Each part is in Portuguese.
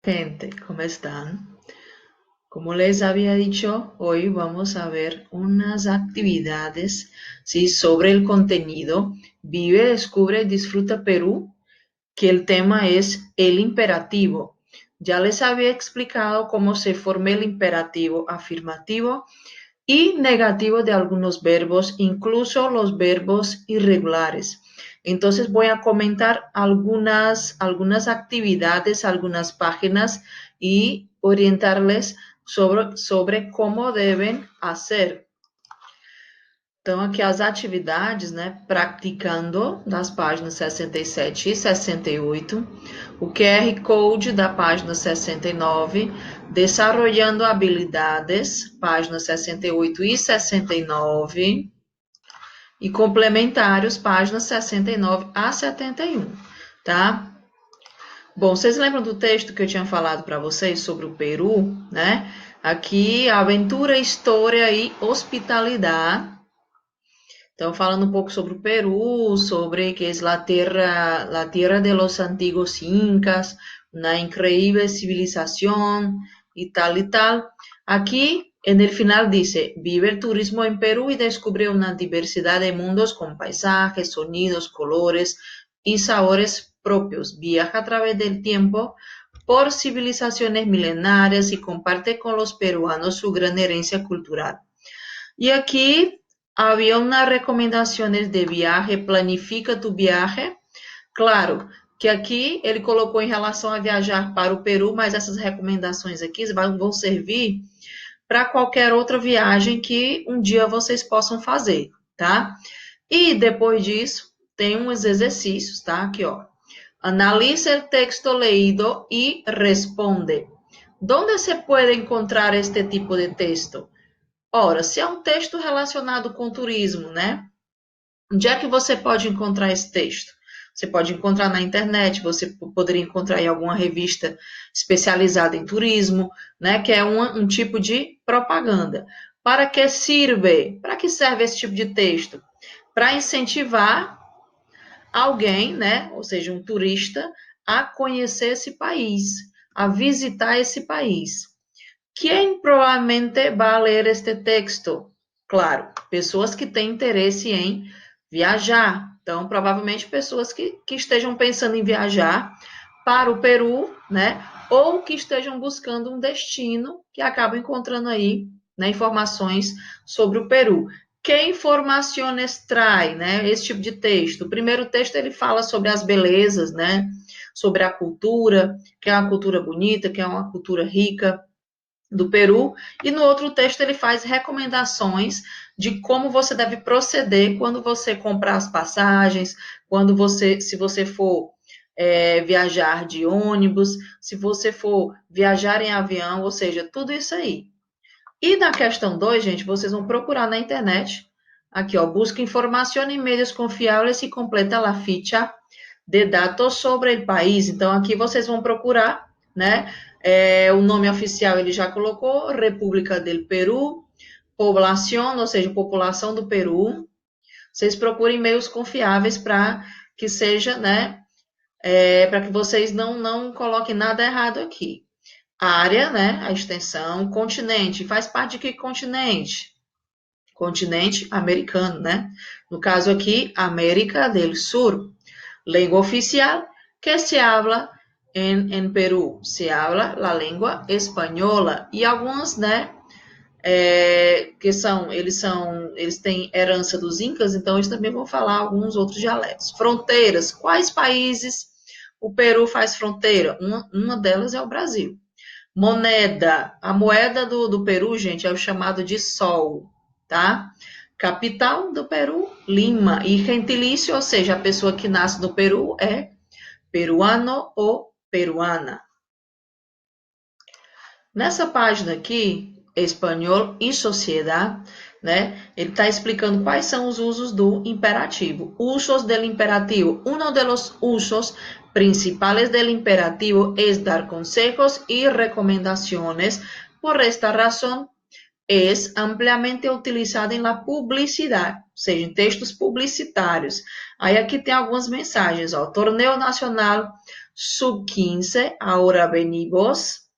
Gente, ¿cómo están? Como les había dicho, hoy vamos a ver unas actividades, ¿sí? Sobre el contenido. Vive, descubre, disfruta Perú, que el tema es el imperativo. Ya les había explicado cómo se forma el imperativo afirmativo y negativo de algunos verbos, incluso los verbos irregulares. Entonces voy a comentar algunas actividades, algunas páginas y orientarles sobre como devem hacer. Então, aqui as atividades, né? Praticando, das páginas 67 e 68. O QR Code da página 69. Desarrollando habilidades, páginas 68 e 69. E complementários, páginas 69 a 71, tá? Bom, vocês lembram do texto que eu tinha falado para vocês sobre o Peru, né? Aqui, aventura, história e hospitalidade. Então, falando um pouco sobre o Peru, sobre que é a tierra de los antiguos incas, uma increíble civilização e tal e tal. Aqui, en el final dice, vive el turismo en Perú y descubre una diversidad de mundos con paisajes, sonidos, colores y sabores propios. Viaja a través del tiempo por civilizaciones milenarias y comparte con los peruanos su gran herencia cultural. Y aquí había unas recomendaciones de viaje, planifica tu viaje. Claro que aqui ele colocou em relação a viajar para o Peru, mas essas recomendações aqui vão servir para qualquer outra viagem que um dia vocês possam fazer, tá? E depois disso, tem uns exercícios, tá? Aqui, ó. Analice o texto leído e responde. Onde se pode encontrar este tipo de texto? Ora, se é um texto relacionado com turismo, né? Onde é que você pode encontrar esse texto? Você pode encontrar na internet, você poderia encontrar em alguma revista especializada em turismo, né? Que é um tipo de propaganda. Para que serve? Para que serve esse tipo de texto? Para incentivar alguém, né? Ou seja, um turista, a conhecer esse país, a visitar esse país. Quem provavelmente vai ler este texto? Claro, pessoas que têm interesse em viajar. Então, provavelmente pessoas que estejam pensando em viajar para o Peru, né? Ou que estejam buscando um destino que acabam encontrando aí, né, informações sobre o Peru. Que informações traz, né, esse tipo de texto? O primeiro texto ele fala sobre as belezas, né? Sobre a cultura, que é uma cultura bonita, que é uma cultura rica do Peru, e no outro texto ele faz recomendações de como você deve proceder quando você comprar as passagens, se você for viajar de ônibus, se você for viajar em avião, ou seja, tudo isso aí. E na questão 2, gente, vocês vão procurar na internet, aqui ó, busca informação em meios confiáveis e completa a ficha de dados sobre o país. Então aqui vocês vão procurar, né? O nome oficial ele já colocou, República del Peru, poblação, ou seja, população do Peru. Vocês procurem meios confiáveis para que seja, né? Para que vocês não coloquem nada errado aqui. Área, né? A extensão, continente. Faz parte de que continente? Continente americano, né? No caso aqui, América del Sur. Língua oficial que se habla em Peru. Se habla a língua espanhola. E alguns, né? Eles têm herança dos incas, então eles também vão falar alguns outros dialetos. Fronteiras, quais países o Peru faz fronteira? Uma delas é o Brasil. Moneda, a moeda do Peru, gente, é o chamado de sol, tá? Capital do Peru, Lima. E gentilício, ou seja, a pessoa que nasce no Peru é peruano ou peruana. Nessa página aqui, Espanhol e Sociedade, né? Ele está explicando quais são os usos do imperativo. Usos del imperativo. Uno de los usos principales del imperativo es dar consejos y recomendaciones. Por esta razón, es ampliamente utilizado em la publicidade, ou seja, em textos publicitários. Aí aqui tem algumas mensagens, ó. Torneio Nacional Sub 15, ahora venimos.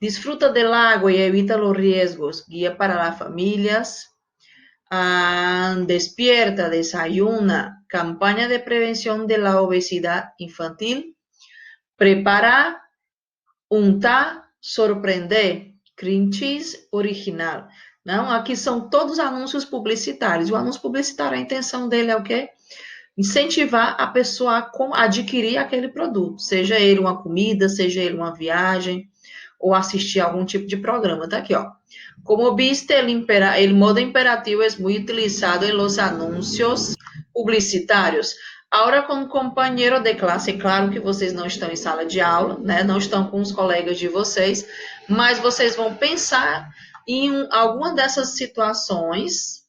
Disfruta del agua y evita los riesgos. Guía para las familias. Despierta, desayuna. Campaña de prevención de la obesidad infantil. Prepara, untar, surpreender. Cream cheese original. Não, aqui são todos anúncios publicitários. O anúncio publicitário, a intenção dele é o quê? Incentivar a pessoa a adquirir aquele produto, seja ele uma comida, seja ele uma viagem, ou assistir a algum tipo de programa. Tá aqui, ó. Como viste, el modo imperativo es muy utilizado en los anuncios publicitários. Agora, como companheiro de classe, claro que vocês não estão em sala de aula, né? Não estão com os colegas de vocês, mas vocês vão pensar em alguma dessas situações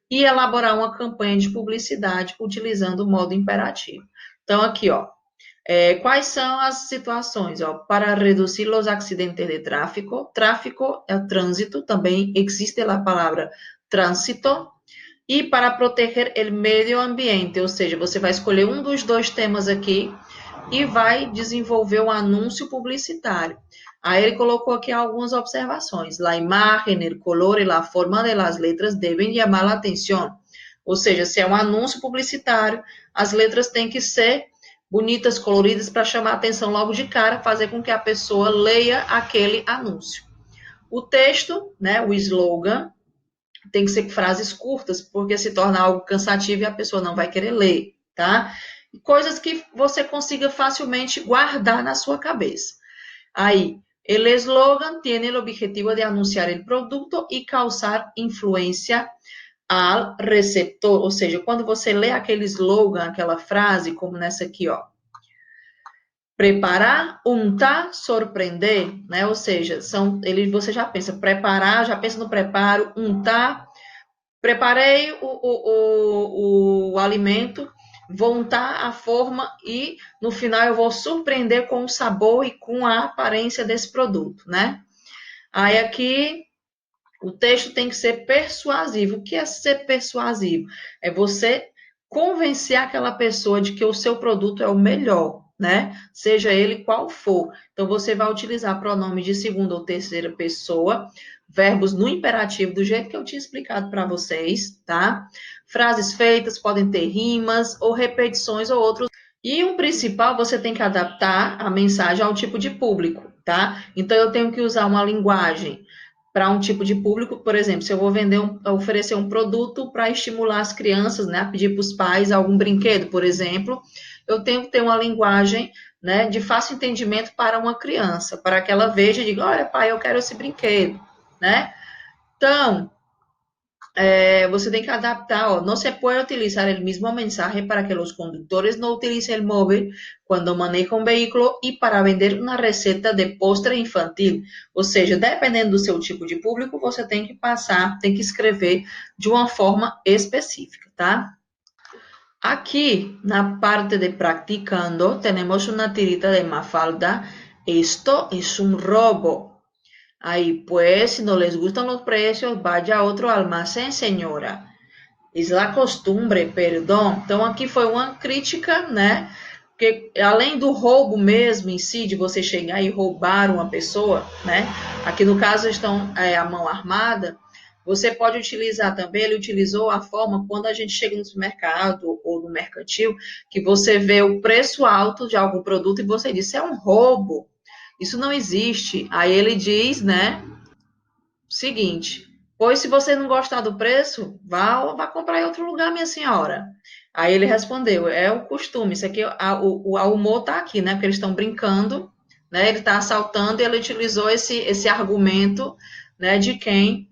e elaborar uma campanha de publicidade utilizando o modo imperativo. Então, aqui, ó, quais são as situações? Ó, para reduzir os acidentes de tráfico. Tráfico é trânsito, também existe a palavra trânsito. E para proteger o meio ambiente, ou seja, você vai escolher um dos dois temas aqui e vai desenvolver um anúncio publicitário. Aí ele colocou aqui algumas observações. A imagem, o color e a forma das letras devem chamar a atenção. Ou seja, se é um anúncio publicitário, as letras têm que ser bonitas, coloridas, para chamar a atenção logo de cara, fazer com que a pessoa leia aquele anúncio. O texto, né, o slogan, tem que ser frases curtas, porque se torna algo cansativo e a pessoa não vai querer ler, tá? Coisas que você consiga facilmente guardar na sua cabeça. Aí, el eslogan tiene el objetivo de anunciar el producto y causar influencia al receptor, ou seja, quando você lê aquele slogan, aquela frase, como nessa aqui, ó, preparar, untar, surpreender, né? Ou seja, você já pensa preparar, já pensa no preparo, untar, preparei o alimento, vou untar a forma e no final eu vou surpreender com o sabor e com a aparência desse produto, né? Aí aqui o texto tem que ser persuasivo. O que é ser persuasivo? É você convencer aquela pessoa de que o seu produto é o melhor, né? Seja ele qual for. Então, você vai utilizar pronomes de segunda ou terceira pessoa, verbos no imperativo, do jeito que eu tinha explicado para vocês, tá? Frases feitas podem ter rimas ou repetições ou outros. E o principal, você tem que adaptar a mensagem ao tipo de público, tá? Então, eu tenho que usar uma linguagem para um tipo de público, por exemplo, se eu vou oferecer um produto para estimular as crianças, né, a pedir para os pais algum brinquedo, por exemplo, eu tenho que ter uma linguagem, né, de fácil entendimento para uma criança, para que ela veja e diga, olha, pai, eu quero esse brinquedo, né? Então, você tem que adaptar, ó, não se pode utilizar o mesmo mensagem para que os condutores não utilizem o móvel quando manejam um veículo e para vender uma receita de postre infantil. Ou seja, dependendo do seu tipo de público, você tem que escrever de uma forma específica, tá? Aqui, na parte de practicando, temos uma tirita de Mafalda. Esto es un robo. Ahí, pues, si no les gustan los precios, vaya a otro almacén, señora. Es la costumbre, perdão. Então, aqui foi uma crítica, né? Porque, além do roubo mesmo em si, de você chegar e roubar uma pessoa, né? Aqui, no caso, estão a mão armada. Você pode utilizar também, ele utilizou a forma, quando a gente chega no supermercado ou no mercantil, que você vê o preço alto de algum produto e você diz, isso é um roubo. Isso não existe. Aí ele diz, né, o seguinte, pois se você não gostar do preço, vá comprar em outro lugar, minha senhora. Aí ele respondeu, é o costume, isso aqui, o humor tá aqui, né, porque eles estão brincando, né, ele está assaltando e ele utilizou esse argumento, né, de quem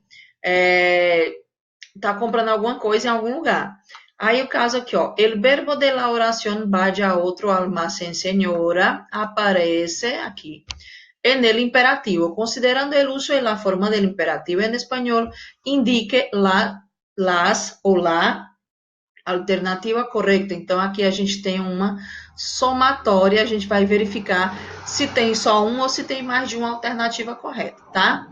está comprando alguma coisa em algum lugar. Aí o caso aqui, ó, el verbo de la oración vaya a otro almacén, señora, aparece aqui. En el imperativo, considerando el uso y la forma del imperativo en español, indique las ou la alternativa correta. Então, aqui a gente tem uma somatória, a gente vai verificar se tem só um ou se tem mais de uma alternativa correta, tá?